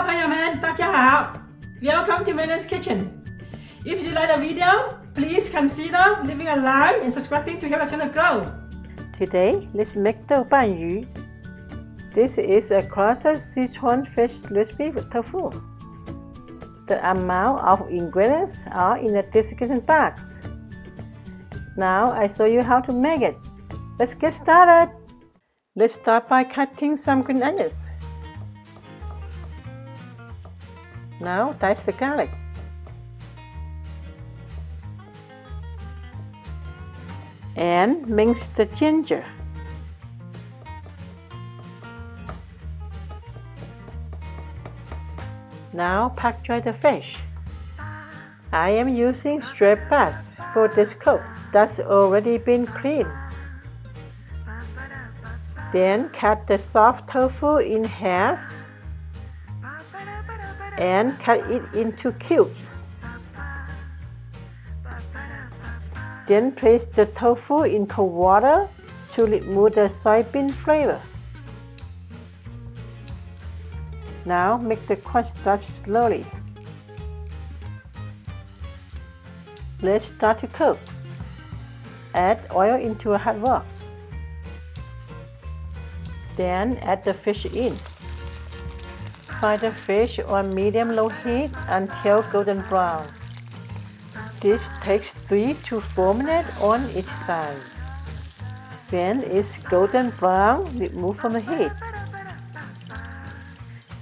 朋友们，大家好 ！Welcome to Lian's Kitchen. If you like the video, please consider leaving a like and subscribing to help the channel grow. Today, let's make Douban Yu. This is a classic Szechuan fish recipe with tofu. The amount of ingredients are in the description box. Now I show you how to make it. Let's get started. Let's start by cutting some green onions. Now dice the garlic. And mince the ginger. Now pack dry the fish. I am using straight bass for this coat that's already been cleaned. Then cut the soft tofu in half and cut it into cubes. Then place the tofu in cold water to remove the soybean flavor. Now make the cornstarch slurry. Let's start to cook. Add oil into a hot wok. Then add the fish in. Fry the fish on medium-low heat until golden brown. This takes 3 to 4 minutes on each side. When it's golden brown, remove from the heat.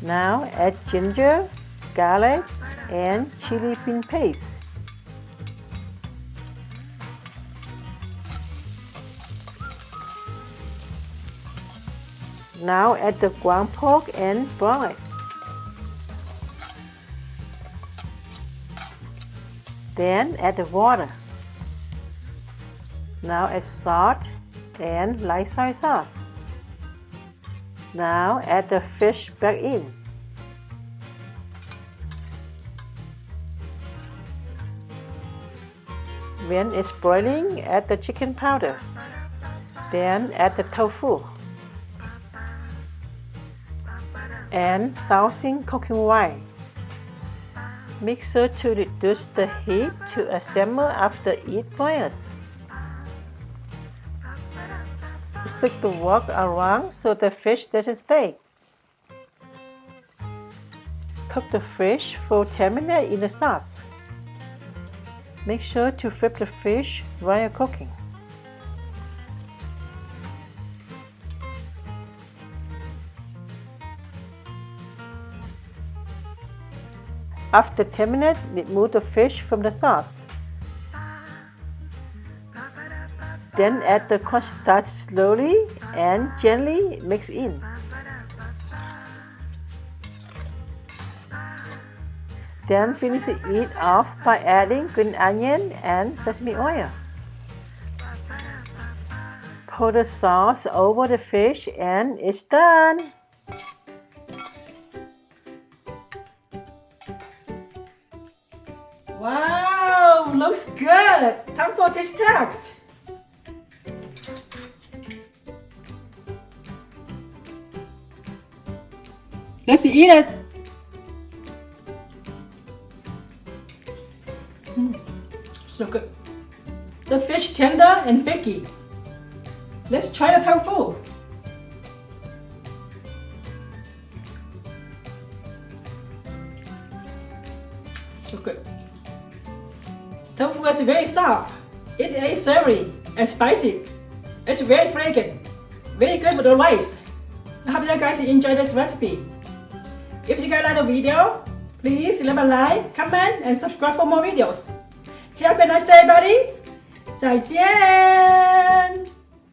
Now add ginger, garlic, and chili bean paste. Now add the ground pork and broil it. Then add the water. Now add salt and light soy sauce. Now add the fish back in. When it's boiling, add the chicken powder. Then add the tofu and Shaohsing cooking oil. Make sure to reduce the heat to a simmer after it boils. Shake the wok around so the fish doesn't stay. Cook the fish for 10 minutes in the sauce. Make sure to flip the fish while cooking. After 10 minutes, remove the fish from the sauce. Then add the cornstarch slowly and gently mix in. Then finish it off by adding green onion and sesame oil. Pour the sauce over the fish and it's done. Wow, looks good! Time for taste test. Let's eat it. So good. The fish tender and flaky. Let's try the tofu. So good. Tofu is very soft. It is savory and spicy. It's very fragrant. Very good with the rice. I hope you guys enjoy this recipe. If you guys like the video, please leave a like, comment, and subscribe for more videos. Have a nice day, buddy. 再见。